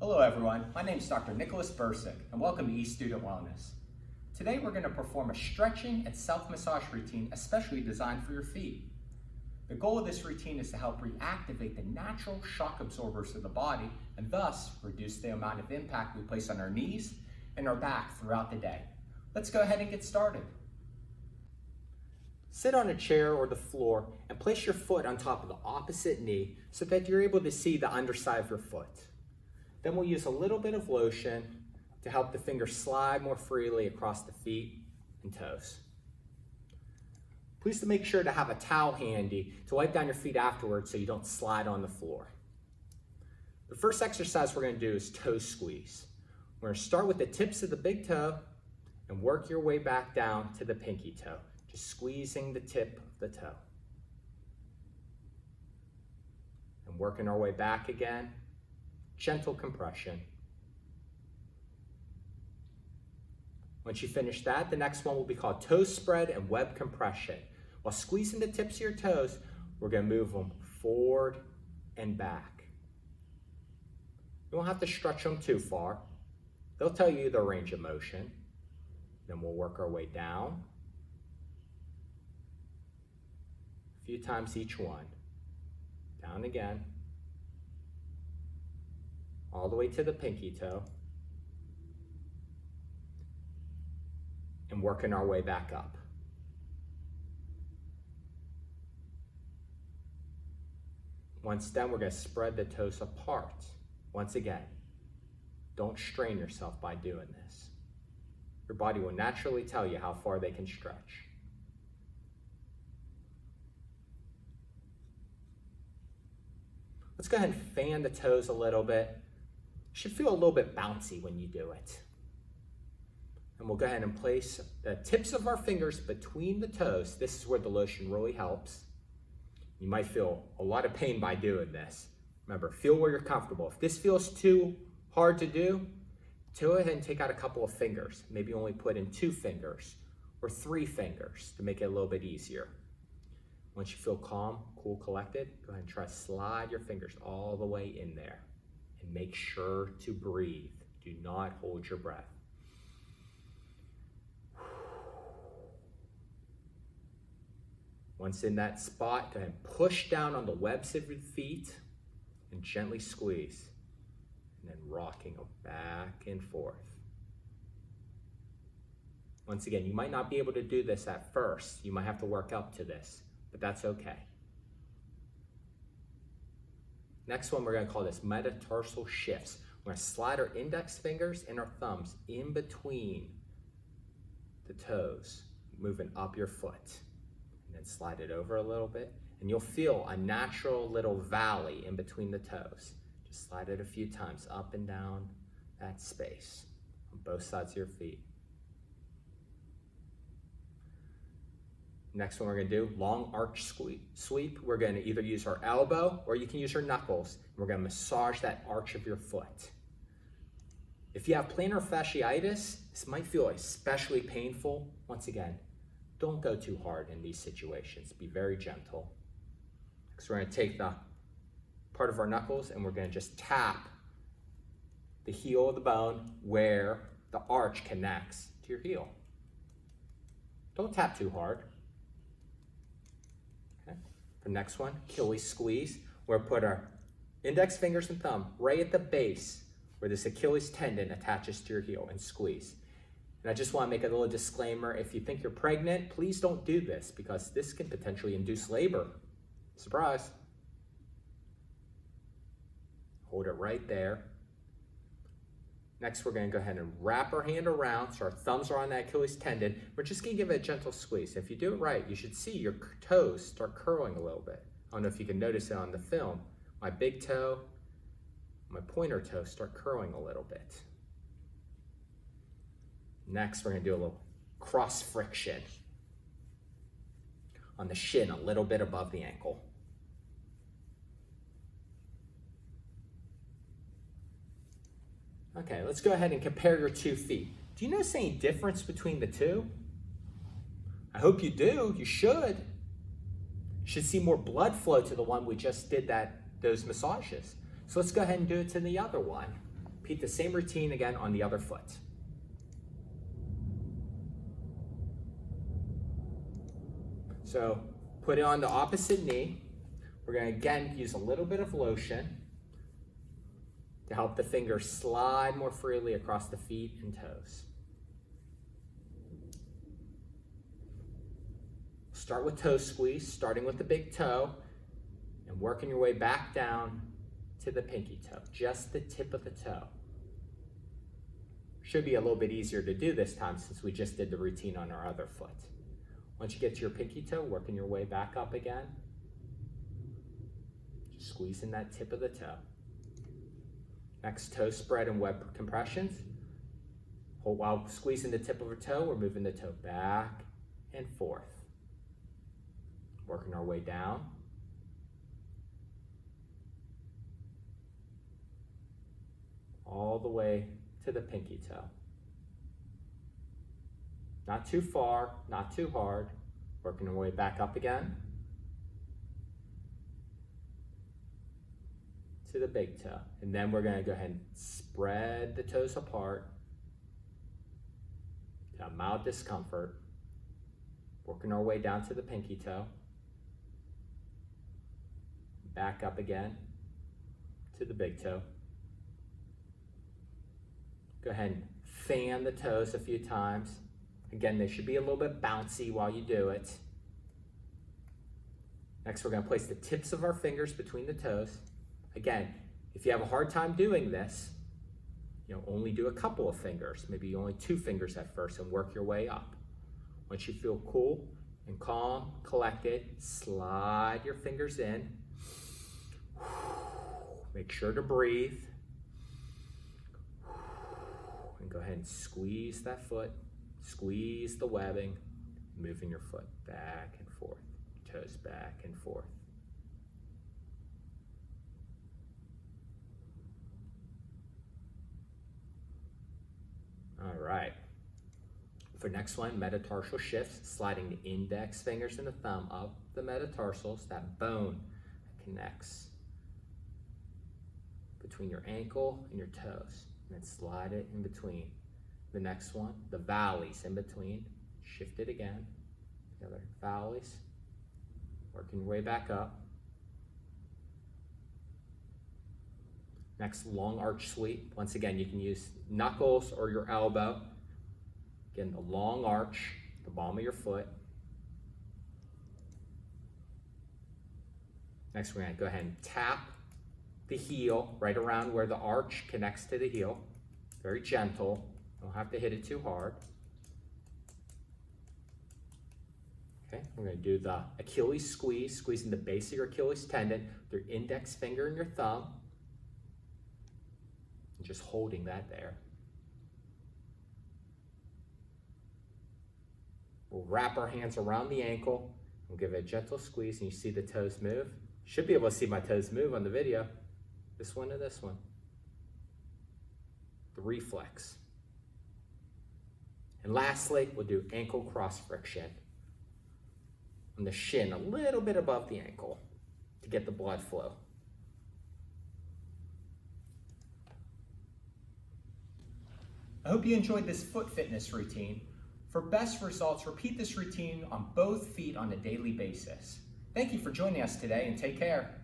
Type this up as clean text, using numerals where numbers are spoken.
Hello everyone, my name is Dr. Beresic and welcome to eStudent Wellness. Today we're going to perform a stretching and self-massage routine especially designed for your feet. The goal of this routine is to help reactivate the natural shock absorbers of the body and thus reduce the amount of impact we place on our knees and our back throughout the day. Let's go ahead and get started. Sit on a chair or the floor and place your foot on top of the opposite knee so that you're able to see the underside of your foot. Then we'll use a little bit of lotion to help the fingers slide more freely across the feet and toes. Please make sure to have a towel handy to wipe down your feet afterwards so you don't slide on the floor. The first exercise we're going to do is toe squeeze. We're going to start with the tips of the big toe and work your way back down to the pinky toe, just squeezing the tip of the toe. And working our way back again. Gentle compression. Once you finish that, the next one will be called toe spread and web compression. While squeezing the tips of your toes, we're going to move them forward and back. You won't have to stretch them too far. They'll tell you the range of motion. Then we'll work our way down. A few times each one. Down again. All the way to the pinky toe, and working our way back up. Once done, we're going to spread the toes apart. Once again, don't strain yourself by doing this. Your body will naturally tell you how far they can stretch. Let's go ahead and fan the toes a little bit. Should feel a little bit bouncy when you do it. And we'll go ahead and place the tips of our fingers between the toes. This is where the lotion really helps. You might feel a lot of pain by doing this. Remember, feel where you're comfortable. If this feels too hard to do, go ahead and take out a couple of fingers. Maybe only put in 2 fingers or 3 fingers to make it a little bit easier. Once you feel calm, cool, collected, go ahead and try to slide your fingers all the way in there. And make sure to breathe. Do not hold your breath. Once in that spot, go ahead and push down on the webs of your feet and gently squeeze. And then rocking them back and forth. Once again, you might not be able to do this at first. You might have to work up to this, but that's okay. Next one, we're going to call this metatarsal shifts. We're going to slide our index fingers and our thumbs in between the toes, moving up your foot. And then slide it over a little bit, and you'll feel a natural little valley in between the toes. Just slide it a few times up and down that space on both sides of your feet. Next one we're going to do, long arch sweep. We're going to either use our elbow or you can use your knuckles. We're going to massage that arch of your foot. If you have plantar fasciitis, this might feel especially painful. Once again, don't go too hard in these situations. Be very gentle. So we're going to take the part of our knuckles and we're going to just tap the heel of the bone where the arch connects to your heel. Don't tap too hard. The next one, Achilles Squeeze, where we put our index fingers and thumb right at the base where this Achilles tendon attaches to your heel and squeeze. And I just want to make a little disclaimer. If you think you're pregnant, please don't do this because this can potentially induce labor. Surprise. Hold it right there. Next, we're going to go ahead and wrap our hand around so our thumbs are on that Achilles tendon. We're just going to give it a gentle squeeze. If you do it right, you should see your toes start curling a little bit. I don't know if you can notice it on the film. My big toe, my pointer toe start curling a little bit. Next, we're going to do a little cross friction on the shin, a little bit above the ankle. Okay, let's go ahead and compare your 2 feet. Do you notice any difference between the 2? I hope you do. You should. Should see more blood flow to the one we just did those massages. So let's go ahead and do it to the other one. Repeat the same routine again on the other foot. So put it on the opposite knee. We're going to again use a little bit of lotion to help the fingers slide more freely across the feet and toes. Start with toe squeeze, starting with the big toe and working your way back down to the pinky toe, just the tip of the toe. Should be a little bit easier to do this time since we just did the routine on our other foot. Once you get to your pinky toe, working your way back up again. Just squeezing that tip of the toe. Next, toe spread and web compressions. While squeezing the tip of our toe, we're moving the toe back and forth. Working our way down. All the way to the pinky toe. Not too far, not too hard. Working our way back up again. To the big toe. And then we're going to go ahead and spread the toes apart to a mild discomfort. Working our way down to the pinky toe. Back up again to the big toe. Go ahead and fan the toes a few times. Again, they should be a little bit bouncy while you do it. Next, we're going to place the tips of our fingers between the toes. Again, if you have a hard time doing this, only do a couple of fingers, maybe only 2 fingers at first, and work your way up. Once you feel cool and calm, collected, slide your fingers in. Make sure to breathe. And go ahead and squeeze that foot, squeeze the webbing, moving your foot back and forth, toes back and forth. All right. For next one, metatarsal shifts, sliding the index fingers and the thumb up the metatarsals, that bone that connects between your ankle and your toes. And then slide it in between. The next one, the valleys in between. Shift it again. The other valleys. Working your way back up. Next, long arch sweep. Once again, you can use knuckles or your elbow. Again, the long arch, the bottom of your foot. Next, we're going to go ahead and tap the heel right around where the arch connects to the heel. Very gentle. Don't have to hit it too hard. Okay, we're going to do the Achilles squeeze, squeezing the base of your Achilles tendon with your index finger and your thumb. And just holding that there. We'll wrap our hands around the ankle. We'll give it a gentle squeeze, and you see the toes move. Should be able to see my toes move on the video. This one and this one. The reflex. And lastly, we'll do ankle cross friction on the shin, a little bit above the ankle to get the blood flow. I hope you enjoyed this foot fitness routine. For best results, repeat this routine on both feet on a daily basis. Thank you for joining us today, and take care.